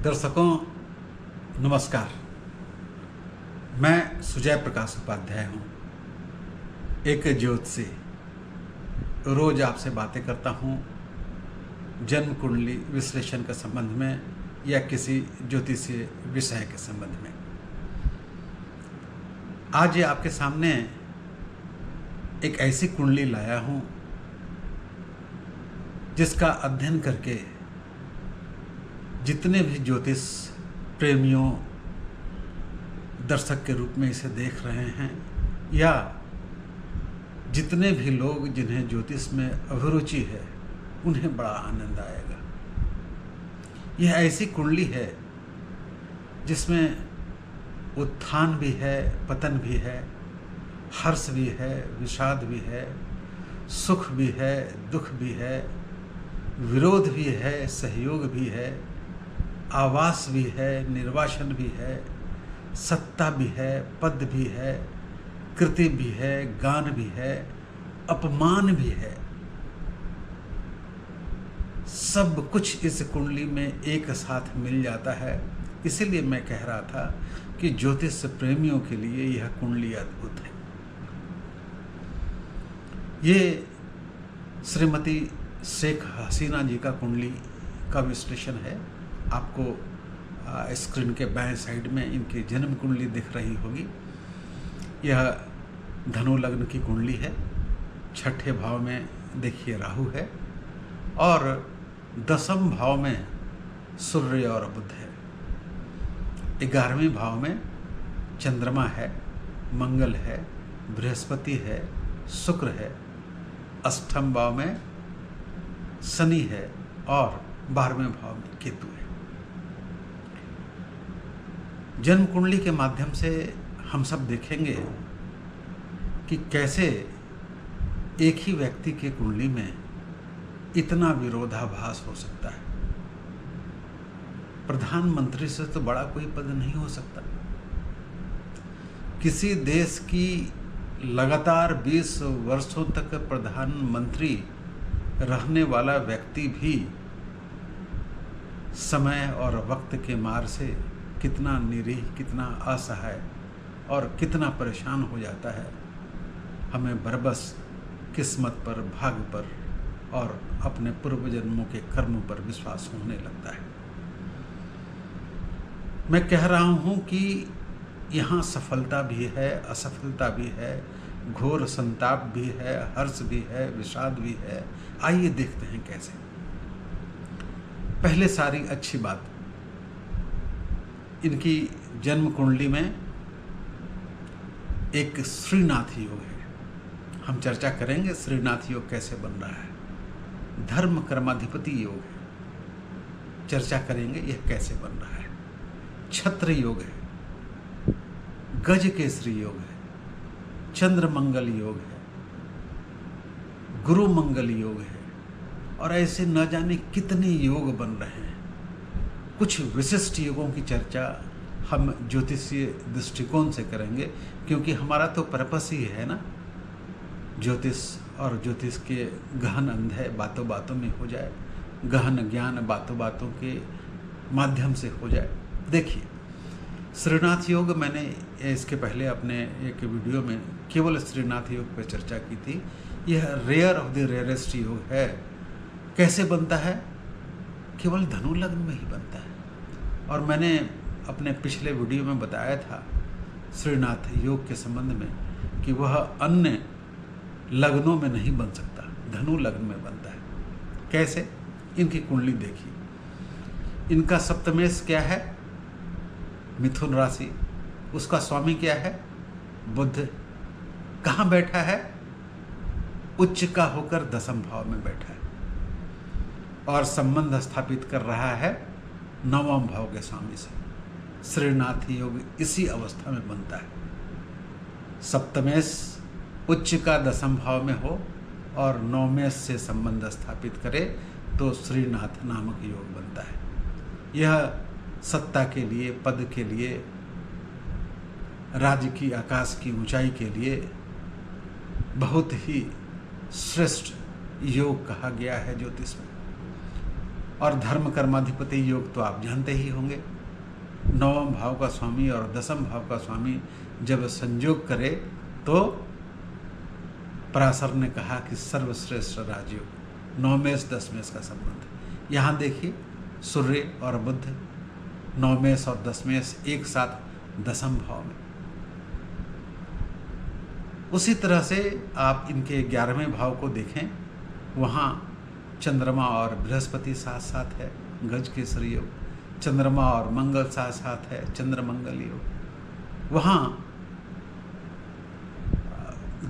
दर्शकों नमस्कार। मैं सुजय प्रकाश उपाध्याय हूँ, एक ज्योतिषी। रोज आपसे बातें करता हूँ जन्म कुंडली विश्लेषण के संबंध में या किसी ज्योतिषीय विषय के संबंध में। आज ये आपके सामने एक ऐसी कुंडली लाया हूँ जिसका अध्ययन करके जितने भी ज्योतिष प्रेमियों, दर्शक के रूप में इसे देख रहे हैं या जितने भी लोग जिन्हें ज्योतिष में अभिरुचि है उन्हें बड़ा आनंद आएगा। यह ऐसी कुंडली है जिसमें उत्थान भी है, पतन भी है, हर्ष भी है, विषाद भी है, सुख भी है, दुख भी है, विरोध भी है, सहयोग भी है, आवास भी है, निर्वासन भी है, सत्ता भी है, पद भी है, कृति भी है, गान भी है, अपमान भी है। सब कुछ इस कुंडली में एक साथ मिल जाता है। इसीलिए मैं कह रहा था कि ज्योतिष प्रेमियों के लिए यह कुंडली अद्भुत है। ये श्रीमती शेख हसीना जी का कुंडली का विश्लेषण है। आपको स्क्रीन के बाएं साइड में इनकी जन्म कुंडली दिख रही होगी। यह धनु लग्न की कुंडली है। छठे भाव में देखिए राहु है और दसम भाव में सूर्य और बुध है। 11वें भाव में चंद्रमा है, मंगल है, बृहस्पति है, शुक्र है। अष्टम भाव में शनि है और 12वें भाव में केतु है। जन्म कुंडली के माध्यम से हम सब देखेंगे कि कैसे एक ही व्यक्ति के कुंडली में इतना विरोधाभास हो सकता है। प्रधानमंत्री से तो बड़ा कोई पद नहीं हो सकता। किसी देश की लगातार 20 वर्षों तक प्रधानमंत्री रहने वाला व्यक्ति भी समय और वक्त के मार से कितना निरीह, कितना असहाय और कितना परेशान हो जाता है, हमें बरबस किस्मत पर, भाग्य पर और अपने पूर्व जन्मों के कर्म पर विश्वास होने लगता है। मैं कह रहा हूँ कि यहाँ सफलता भी है, असफलता भी है, घोर संताप भी है, हर्ष भी है, विषाद भी है। आइए देखते हैं कैसे। पहले सारी अच्छी बात, इनकी जन्म कुंडली में एक श्रीनाथ योग है। हम चर्चा करेंगे श्रीनाथ योग कैसे बन रहा है। धर्म कर्माधिपति योग है, चर्चा करेंगे यह कैसे बन रहा है। छत्र योग है, गज केसरी योग है, चंद्र मंगल योग है, गुरु मंगल योग है और ऐसे न जाने कितने योग बन रहे हैं। कुछ विशिष्ट योगों की चर्चा हम ज्योतिषीय दृष्टिकोण से करेंगे, क्योंकि हमारा तो पर्पस ही है ना ज्योतिष, और ज्योतिष के गहन अध्यय बातों बातों में हो जाए, गहन ज्ञान बातों बातों के माध्यम से हो जाए। देखिए श्रीनाथ योग, मैंने इसके पहले अपने एक वीडियो में केवल श्रीनाथ योग पर चर्चा की थी। यह रेयर ऑफ द रेयरेस्ट योग है। कैसे बनता है? केवल धनु लग्न में ही बनता है। और मैंने अपने पिछले वीडियो में बताया था श्रीनाथ योग के संबंध में कि वह अन्य लग्नों में नहीं बन सकता, धनु लग्न में बनता है। कैसे? इनकी कुंडली देखिए। इनका सप्तमेश क्या है? मिथुन राशि। उसका स्वामी क्या है? बुध। कहाँ बैठा है? उच्च का होकर दसम भाव में बैठा है और संबंध स्थापित कर रहा है 9वें भाव के स्वामी से। श्रीनाथ योग इसी अवस्था में बनता है। सप्तमेश उच्च का दसम भाव में हो और नवमेश से संबंध स्थापित करे तो श्रीनाथ नामक योग बनता है। यह सत्ता के लिए, पद के लिए, राज्य की आकाश की ऊंचाई के लिए बहुत ही श्रेष्ठ योग कहा गया है ज्योतिष में। और धर्म कर्माधिपति योग तो आप जानते ही होंगे। 9वें भाव का स्वामी और 10वें भाव का स्वामी जब संयोग करे तो पराशर ने कहा कि सर्वश्रेष्ठ राजयोग 9मेष 10मेष का संबंध। यहाँ देखिए सूर्य और बुध 9मेष और 10मेष एक साथ 10वें भाव में। उसी तरह से आप इनके 11वें भाव को देखें, वहाँ चंद्रमा और बृहस्पति साथ साथ है, गज केसरी योग। चंद्रमा और मंगल साथ साथ है, चंद्र मंगल योग। वहाँ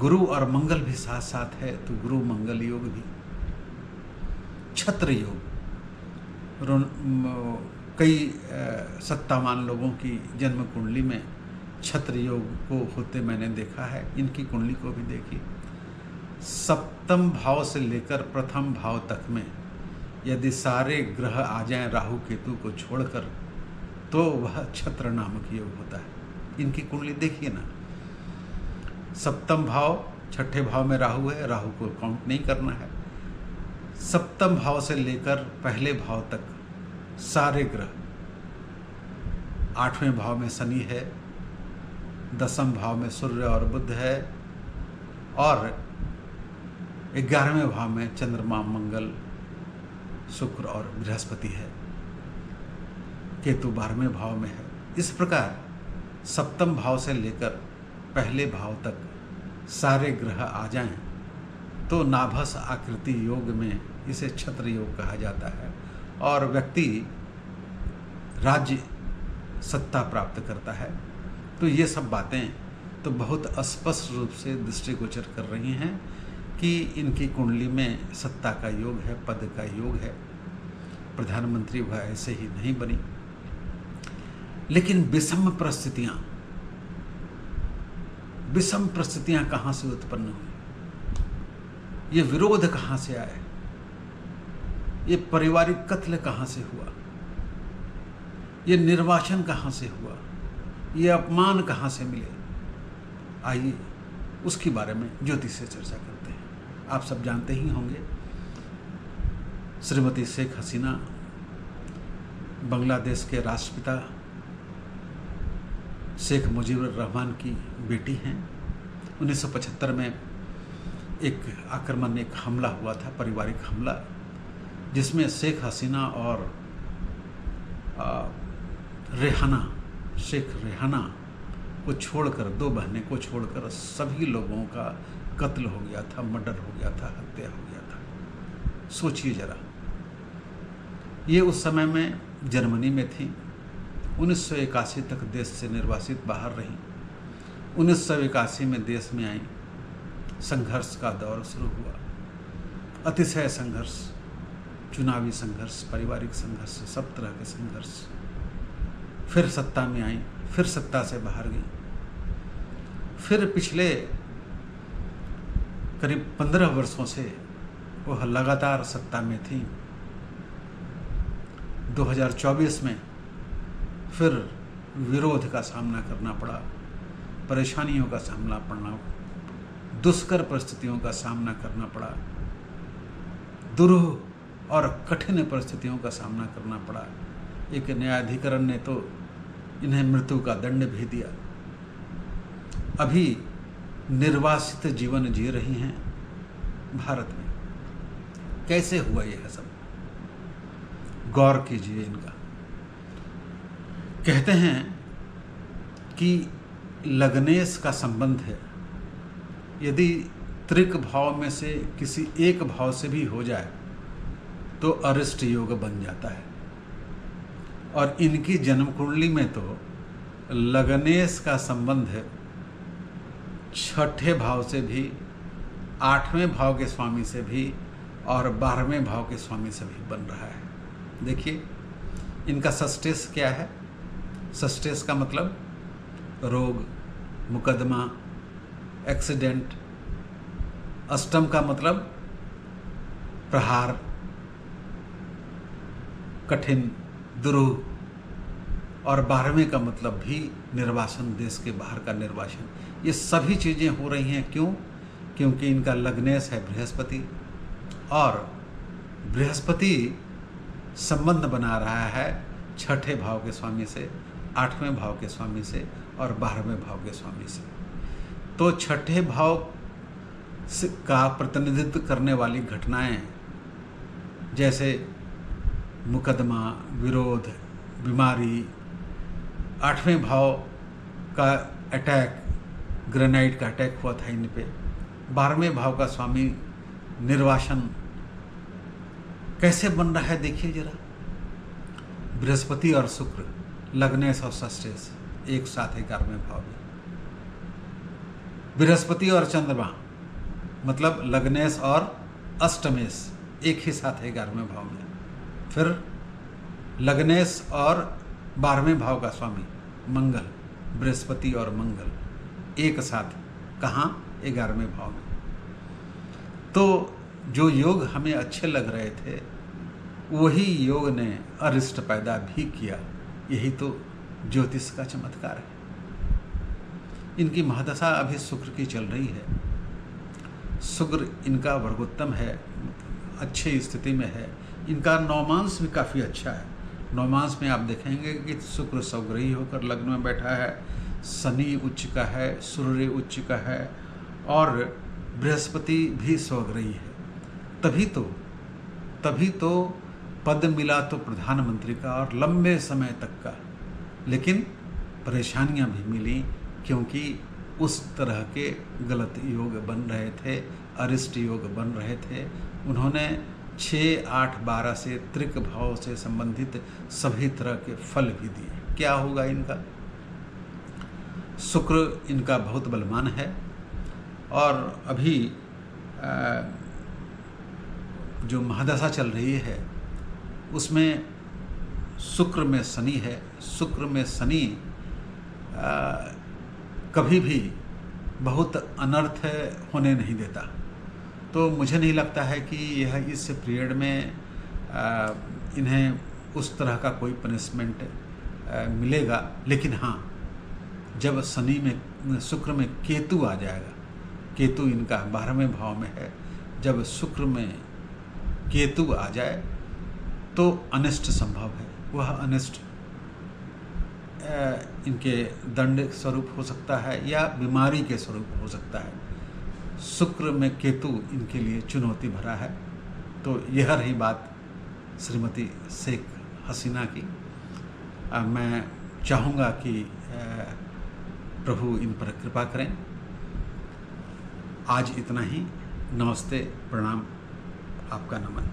गुरु और मंगल भी साथ साथ है, तो गुरु मंगल योग भी। छत्र योग कई सत्तावान लोगों की जन्म कुंडली में छत्र योग को होते मैंने देखा है। इनकी कुंडली को भी देखी। 7वें भाव से लेकर प्रथम भाव तक में यदि सारे ग्रह आ जाएं राहु केतु को छोड़कर, तो वह छत्र नामक योग होता है। इनकी कुंडली देखिए ना, 7वें भाव 6ठे भाव में राहु है, राहु को काउंट नहीं करना है। 7वें भाव से लेकर पहले भाव तक सारे ग्रह, 8वें भाव में शनि है, 10वें भाव में सूर्य और बुध है, और 11वें भाव में चंद्रमा मंगल शुक्र और बृहस्पति है, केतु 12वें भाव में है। इस प्रकार 7वें भाव से लेकर पहले भाव तक सारे ग्रह आ जाएं तो नाभस आकृति योग में इसे छत्र योग कहा जाता है, और व्यक्ति राज्य सत्ता प्राप्त करता है। तो ये सब बातें तो बहुत स्पष्ट रूप से दृष्टिगोचर कर रही हैं कि इनकी कुंडली में सत्ता का योग है, पद का योग है। प्रधानमंत्री वह ऐसे ही नहीं बनी। लेकिन विषम परिस्थितियां कहाँ से उत्पन्न हुई, ये विरोध कहाँ से आए, ये पारिवारिक कत्ल कहाँ से हुआ, ये निर्वाचन कहाँ से हुआ, ये अपमान कहाँ से मिले, आइए उसके बारे में ज्योतिष से चर्चा करते हैं। आप सब जानते ही होंगे, श्रीमती शेख हसीना बांग्लादेश के राष्ट्रपिता शेख मुजीबुर रहमान की बेटी हैं। 1975 में एक आक्रमण, एक हमला हुआ था, पारिवारिक हमला, जिसमें शेख हसीना और शेख रेहाना को छोड़कर, 2 बहनें को छोड़कर सभी लोगों का कत्ल हो गया था, मर्डर हो गया था, हत्या हो गया था। सोचिए जरा, ये उस समय में जर्मनी में थी। 1981 तक देश से निर्वासित बाहर रही। 1981 में देश में आई, संघर्ष का दौर शुरू हुआ, अतिशय संघर्ष, चुनावी संघर्ष, पारिवारिक संघर्ष, सब तरह के संघर्ष। फिर सत्ता में आई, फिर सत्ता से बाहर गई, फिर पिछले करीब 15 वर्षों से वह लगातार सत्ता में थी। 2024 में फिर विरोध का सामना करना पड़ा, परेशानियों का सामना पड़ना, दुष्कर परिस्थितियों का सामना करना पड़ा, दुरूह और कठिन परिस्थितियों का सामना करना पड़ा। एक न्यायाधिकरण ने तो इन्हें मृत्यु का दंड भी दिया। अभी निर्वासित जीवन जी रही हैं भारत में। कैसे हुआ यह सब, गौर कीजिए इनका। कहते हैं कि लग्नेश का संबंध है, यदि त्रिक भाव में से किसी एक भाव से भी हो जाए तो अरिष्ट योग बन जाता है। और इनकी जन्म कुंडली में तो लग्नेश का संबंध है 6ठे भाव से भी, 8वें भाव के स्वामी से भी, और 12वें भाव के स्वामी से भी बन रहा है। देखिए इनका सस्टेस क्या है। सस्टेस का मतलब रोग, मुकदमा, एक्सीडेंट। अष्टम का मतलब प्रहार, कठिन, दुरूह। और 12वें का मतलब भी निर्वासन, देश के बाहर का निर्वासन। ये सभी चीज़ें हो रही हैं। क्यों? क्योंकि इनका लग्नेश है बृहस्पति, और बृहस्पति संबंध बना रहा है छठे भाव के स्वामी से, 8वें भाव के स्वामी से और 12वें भाव के स्वामी से। तो छठे भाव का प्रतिनिधित्व करने वाली घटनाएं जैसे मुकदमा, विरोध, बीमारी, 8वें भाव का अटैक, ग्रेनाइट का अटैक हुआ था इन पे, 12वें भाव का स्वामी निर्वासन कैसे बन रहा है देखिए जरा। बृहस्पति और शुक्र, लग्नेश और षष्ठेश एक साथ 11वें भाव में, बृहस्पति और चंद्रमा मतलब लग्नेश और अष्टमेश एक ही साथ 11वें भाव में, फिर लग्नेश और 12वें भाव का स्वामी मंगल, बृहस्पति और मंगल एक साथ कहाँ, 11वें भाव में। तो जो योग हमें अच्छे लग रहे थे वही योग ने अरिष्ट पैदा भी किया। यही तो ज्योतिष का चमत्कार है। इनकी महादशा अभी शुक्र की चल रही है। शुक्र इनका वर्गोत्तम है, अच्छी स्थिति में है। इनका नौमांश भी काफ़ी अच्छा है। नौमांश में आप देखेंगे कि शुक्र स्वग्रही होकर लग्न में बैठा है, शनि उच्च का है, सूर्य उच्च का है और बृहस्पति भी स्वग्रही है। तभी तो पद मिला तो प्रधानमंत्री का और लंबे समय तक का, लेकिन परेशानियां भी मिली क्योंकि उस तरह के गलत योग बन रहे थे, अरिष्ट योग बन रहे थे। उन्होंने 6, 8, 12 से त्रिक भाव से संबंधित सभी तरह के फल भी दिए। क्या होगा इनका? शुक्र इनका बहुत बलवान है और अभी जो महादशा चल रही है उसमें शुक्र में शनि है। शुक्र में शनि कभी भी बहुत अनर्थ होने नहीं देता। तो मुझे नहीं लगता है कि यह इस पीरियड में इन्हें उस तरह का कोई पनिशमेंट मिलेगा। लेकिन हाँ, जब शनि में शुक्र में केतु आ जाएगा, केतु इनका 12वें भाव में है, जब शुक्र में केतु आ जाए तो अनिष्ट संभव है। वह अनिष्ट इनके दंड स्वरूप हो सकता है या बीमारी के स्वरूप हो सकता है। शुक्र में केतु इनके लिए चुनौती भरा है। तो यह रही बात श्रीमती शेख हसीना की। मैं चाहूँगा कि प्रभु इन पर कृपा करें। आज इतना ही। नमस्ते, प्रणाम, आपका नमन।